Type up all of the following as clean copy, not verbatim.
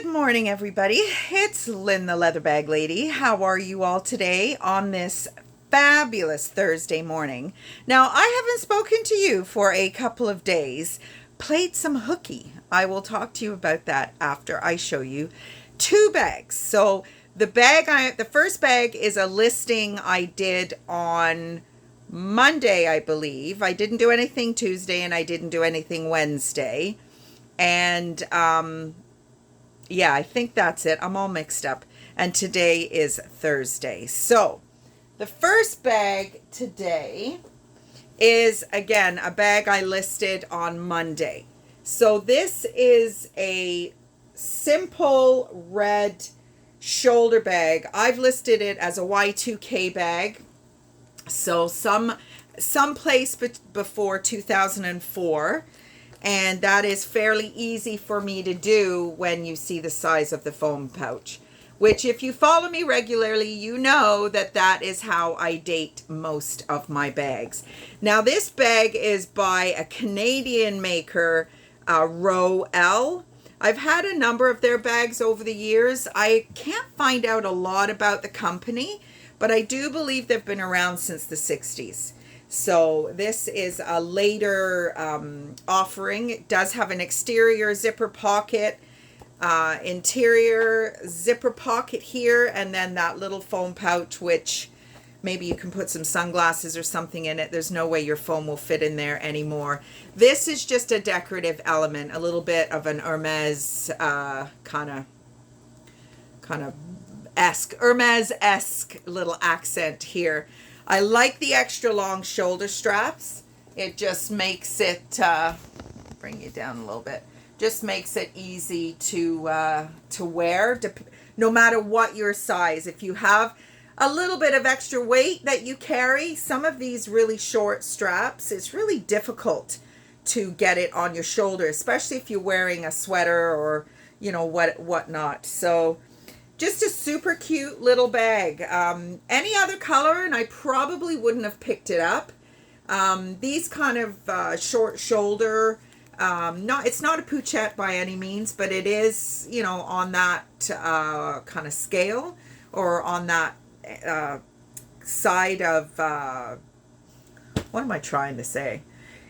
Good morning, everybody. It's Lynn, the Leather Bag Lady. How are you all today on this fabulous Thursday morning? Now, I haven't spoken to you for a couple of days. Played some hooky. I will talk to you about that after I show you two bags. So the first bag is a listing I did on Monday, I believe. I didn't do anything Tuesday and I didn't do anything Wednesday. And yeah, I think that's it. I'm all mixed up. And today is Thursday. So the first bag today is, again, a bag I listed on Monday. So this is a simple red shoulder bag. I've listed it as a Y2K bag. So some place before 2004. And that is fairly easy for me to do when you see the size of the foam pouch, which if you follow me regularly, you know that that is how I date most of my bags. Now, this bag is by a Canadian maker, Row L. I've had a number of their bags over the years. I can't find out a lot about the company, but I do believe they've been around since the 60s. So this is a later offering. It does have an exterior zipper pocket, interior zipper pocket here, and then that little foam pouch, which maybe you can put some sunglasses or something in it. There's no way your foam will fit in there anymore. This is just a decorative element, a little bit of an Hermes kind of Hermes-esque little accent here. I like the extra long shoulder straps. It just makes it, bring you down a little bit, just makes it easy to wear, no matter what your size. If you have a little bit of extra weight that you carry, some of these really short straps, it's really difficult to get it on your shoulder, especially if you're wearing a sweater or, you know, whatnot. So just a super cute little bag. Any other color and I probably wouldn't have picked it up. These kind of short shoulder, it's not a pouchette by any means, but it is, you know, on that kind of scale, or on that side of, what am I trying to say?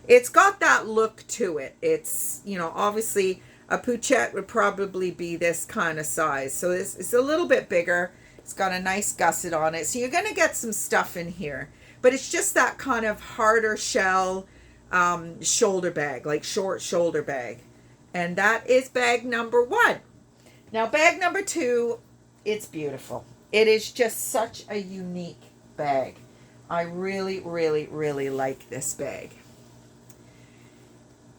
It's got that look to it. It's, you know, obviously a pouchette would probably be this kind of size. So this is a little bit bigger. It's got a nice gusset on it. So you're going to get some stuff in here. But it's just that kind of harder shell shoulder bag, like short shoulder bag. And that is bag number one. Now bag number two, it's beautiful. It is just such a unique bag. I really, really, really like this bag.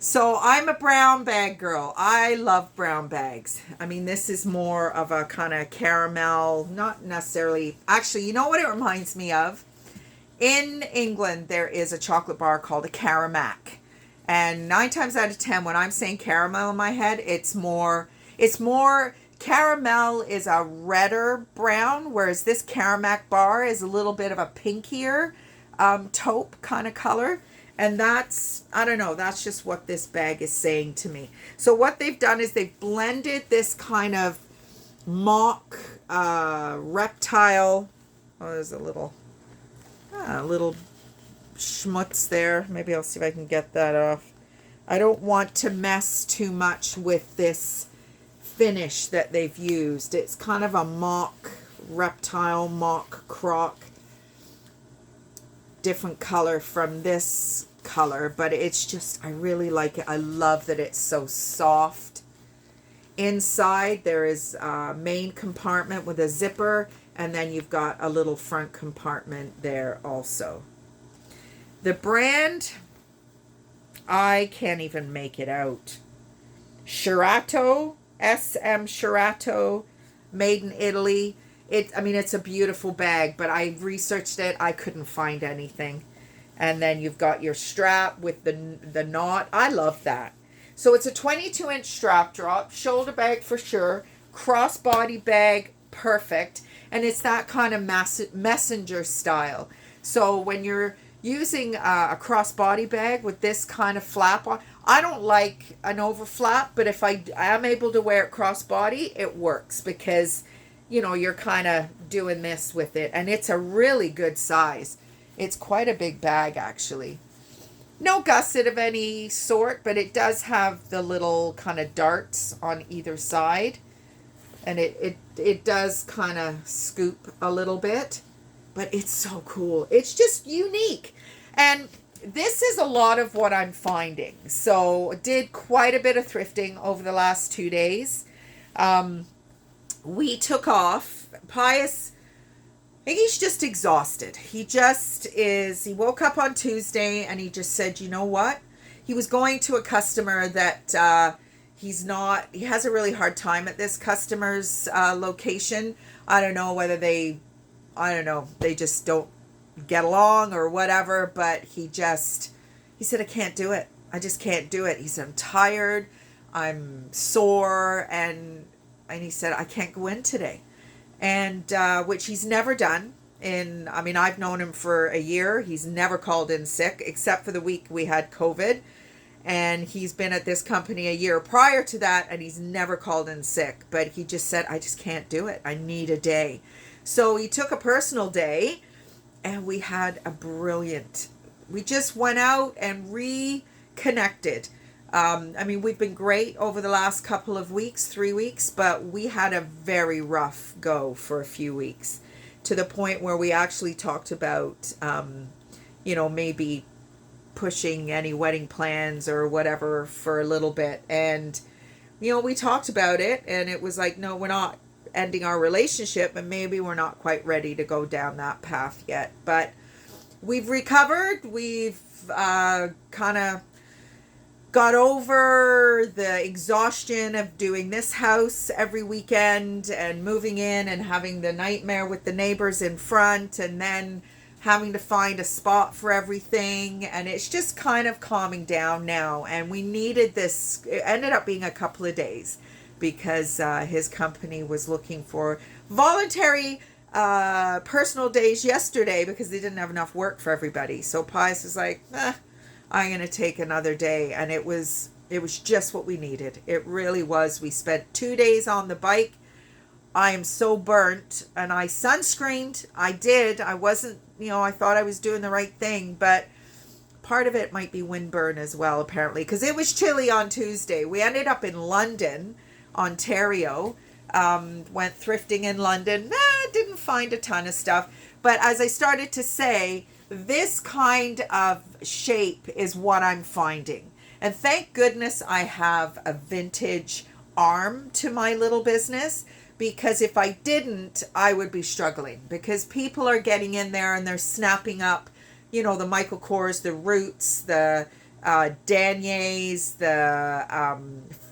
So I'm a brown bag girl. I love brown bags. I mean, this is more of a kind of caramel, not necessarily. Actually, you know what it reminds me of? In England, there is a chocolate bar called a Caramac. And 9 times out of 10, when I'm saying caramel in my head, it's more caramel is a redder brown, whereas this Caramac bar is a little bit of a pinkier taupe kind of color. And that's, I don't know, that's just what this bag is saying to me. So what they've done is they've blended this kind of mock reptile. Oh, there's a little schmutz there. Maybe I'll see if I can get that off. I don't want to mess too much with this finish that they've used. It's kind of a mock reptile, mock croc. Different color from this color, but it's just, I really like it. I love that it's so soft. Inside there is a main compartment with a zipper, and then you've got a little front compartment there also. The brand, I can't even make it out. Shirato, SM Shirato, made in Italy. It's a beautiful bag, but I researched it. I couldn't find anything. And then you've got your strap with the knot. I love that. So it's a 22-inch strap drop, shoulder bag for sure, crossbody bag, perfect. And it's that kind of messenger style. So when you're using a crossbody bag with this kind of flap on, I don't like an overflap, but if I am able to wear it crossbody, it works because, you're kind of doing this with it. And it's a really good size. It's quite a big bag, actually. No gusset of any sort, but it does have the little kind of darts on either side. And it does kind of scoop a little bit. But it's so cool. It's just unique. And this is a lot of what I'm finding. So did quite a bit of thrifting over the last 2 days. We took off. Pius, I think he's just exhausted. He woke up on Tuesday and he just said, you know what? He was going to a customer that he has a really hard time at this customer's location. I don't know whether they just don't get along or whatever, but he said, I can't do it. I just can't do it. He said, I'm tired, I'm sore, and he said, I can't go in today. And which he's never done. I've known him for a year. He's never called in sick, except for the week we had COVID. And he's been at this company a year prior to that, and he's never called in sick. But he just said, I just can't do it. I need a day. So he took a personal day, and we had we just went out and reconnected. We've been great over the last couple of weeks, 3 weeks, but we had a very rough go for a few weeks, to the point where we actually talked about, maybe pushing any wedding plans or whatever for a little bit. And, we talked about it, and it was like, no, we're not ending our relationship, and maybe we're not quite ready to go down that path yet. But we've recovered. We've kind of got over the exhaustion of doing this house every weekend and moving in and having the nightmare with the neighbors in front, and then having to find a spot for everything. And it's just kind of calming down now. And we needed this. It ended up being a couple of days, because his company was looking for voluntary personal days yesterday because they didn't have enough work for everybody. So Pius was like, I'm going to take another day. And it was just what we needed. It really was. We spent 2 days on the bike. I am so burnt, and I sunscreened. I did. I wasn't, I thought I was doing the right thing, but part of it might be windburn as well, apparently, because it was chilly on Tuesday. We ended up in London, Ontario. Went thrifting in London. Didn't find a ton of stuff. But as I started to say, this kind of shape is what I'm finding. And thank goodness I have a vintage arm to my little business, because if I didn't, I would be struggling, because people are getting in there and they're snapping up, the Michael Kors, the Roots, the deniers, the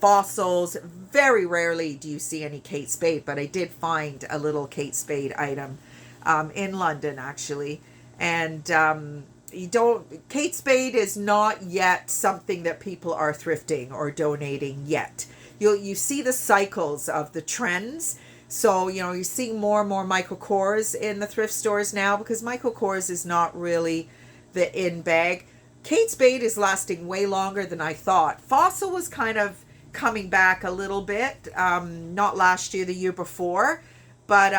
fossils. Very rarely do you see any Kate Spade, but I did find a little Kate Spade item in London, actually. And Kate Spade is not yet something that people are thrifting or donating yet. You see the cycles of the trends. So, you see more and more Michael Kors in the thrift stores now, because Michael Kors is not really the in bag. Kate Spade is lasting way longer than I thought. Fossil was kind of coming back a little bit, not last year, the year before, but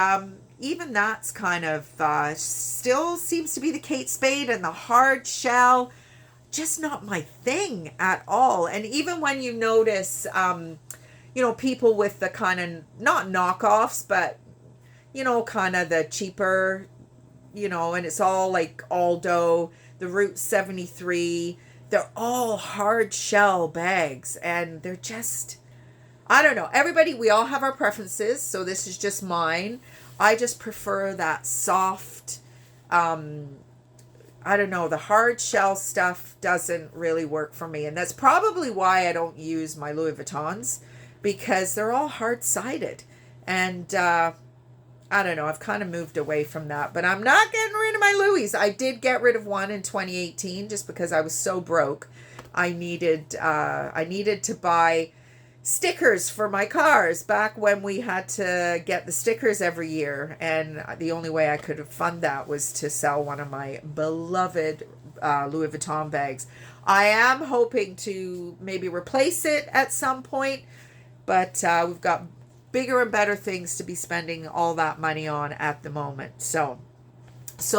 even that's kind of still seems to be the Kate Spade, and the hard shell, just not my thing at all. And even when you notice, people with the kind of, not knockoffs, but, kind of the cheaper, and it's all like Aldo, the Route 73, they're all hard shell bags, and they're just, I don't know. Everybody, we all have our preferences, so this is just mine. I just prefer that soft, I don't know, the hard shell stuff doesn't really work for me. And that's probably why I don't use my Louis Vuittons, because they're all hard-sided. And I don't know, I've kind of moved away from that. But I'm not getting rid of my Louis. I did get rid of one in 2018 just because I was so broke. I needed to buy stickers for my cars back when we had to get the stickers every year, and the only way I could fund that was to sell one of my beloved Louis Vuitton bags. I am hoping to maybe replace it at some point, but we've got bigger and better things to be spending all that money on at the moment. So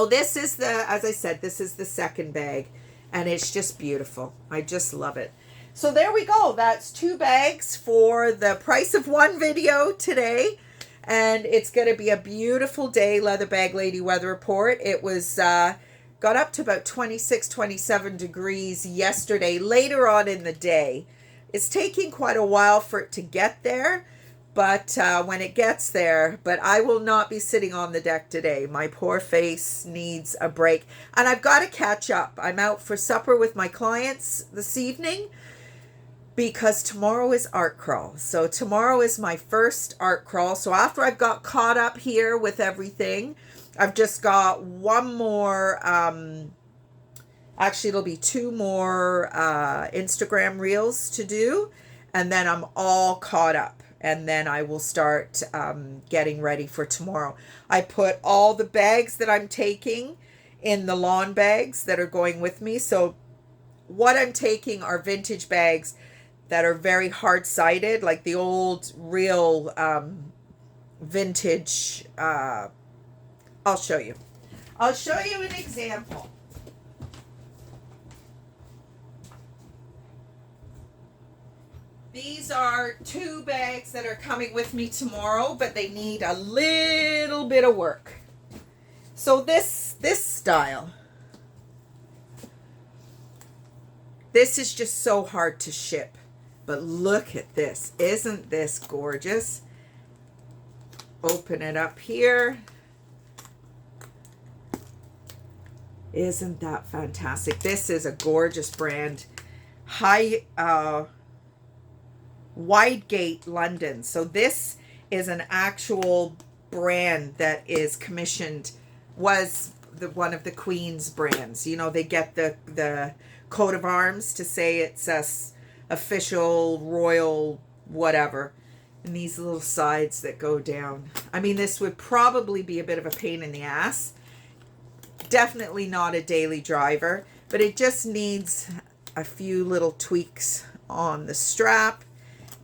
this is as I said, this is the second bag, and it's just beautiful. I just love it. So there we go. That's 2 bags for the price of 1 video today. And it's going to be a beautiful day, Leather Bag Lady weather report. It was got up to about 26, 27 degrees yesterday, later on in the day. It's taking quite a while for it to get there, but when it gets there, but I will not be sitting on the deck today. My poor face needs a break, and I've got to catch up. I'm out for supper with my clients this evening because tomorrow is art crawl. So tomorrow is my first art crawl. So after I've got caught up here with everything, I've just got one more, actually it'll be 2 more Instagram reels to do, and then I'm all caught up. And then I will start getting ready for tomorrow. I put all the bags that I'm taking in the lawn bags that are going with me. So what I'm taking are vintage bags that are very hard-sided, like the old real vintage. I'll show you. I'll show you an example. These are 2 bags that are coming with me tomorrow, but they need a little bit of work. So this style, this is just so hard to ship. But look at this. Isn't this gorgeous? Open it up here. Isn't that fantastic? This is a gorgeous brand. Widegate London. So this is an actual brand that is commissioned, was one of the Queen's brands. You know, they get the coat of arms to say it's a official royal whatever, and these little sides that go down. I mean, this would probably be a bit of a pain in the ass. Definitely not a daily driver, but it just needs a few little tweaks on the strap.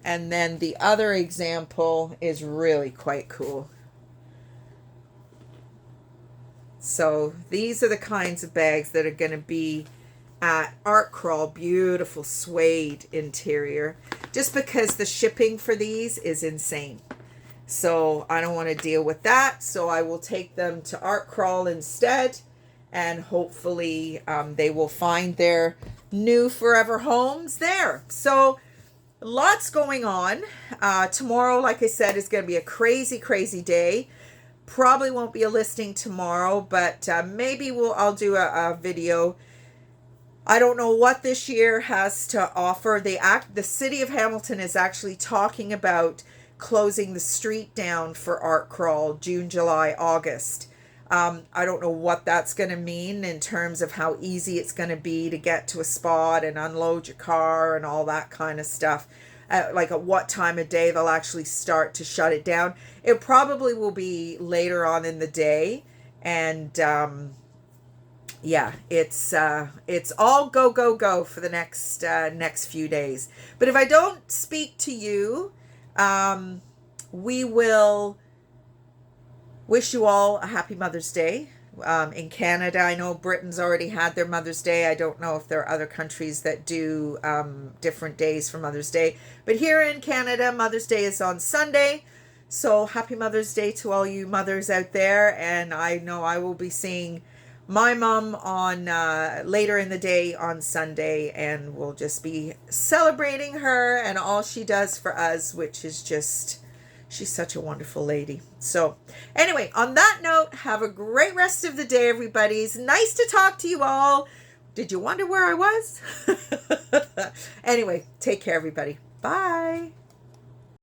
And then the other example is really quite cool. So these are the kinds of bags that are going to be at Art Crawl. Beautiful suede interior. Just because the shipping for these is insane. So I don't want to deal with that. So I will take them to Art Crawl instead. And hopefully they will find their new forever homes there. So lots going on. Tomorrow, like I said, is going to be a crazy, crazy day. Probably won't be a listing tomorrow, but maybe I'll do a video. I don't know what this year has to offer. The city of Hamilton is actually talking about closing the street down for Art Crawl June, July, August. I don't know what that's going to mean in terms of how easy it's going to be to get to a spot and unload your car and all that kind of stuff. Like at what time of day they'll actually start to shut it down. It probably will be later on in the day. And yeah, it's all go, go, go for the next few days. But if I don't speak to you, we will wish you all a happy Mother's Day. In Canada, I know Britain's already had their Mother's Day. I don't know if there are other countries that do different days for Mother's Day. But here in Canada, Mother's Day is on Sunday. So happy Mother's Day to all you mothers out there. And I know I will be seeing my mom on later in the day on Sunday. And we'll just be celebrating her and all she does for us, which is just... she's such a wonderful lady. So anyway, on that note, have a great rest of the day, everybody. It's nice to talk to you all. Did you wonder where I was? Anyway, take care, everybody. Bye.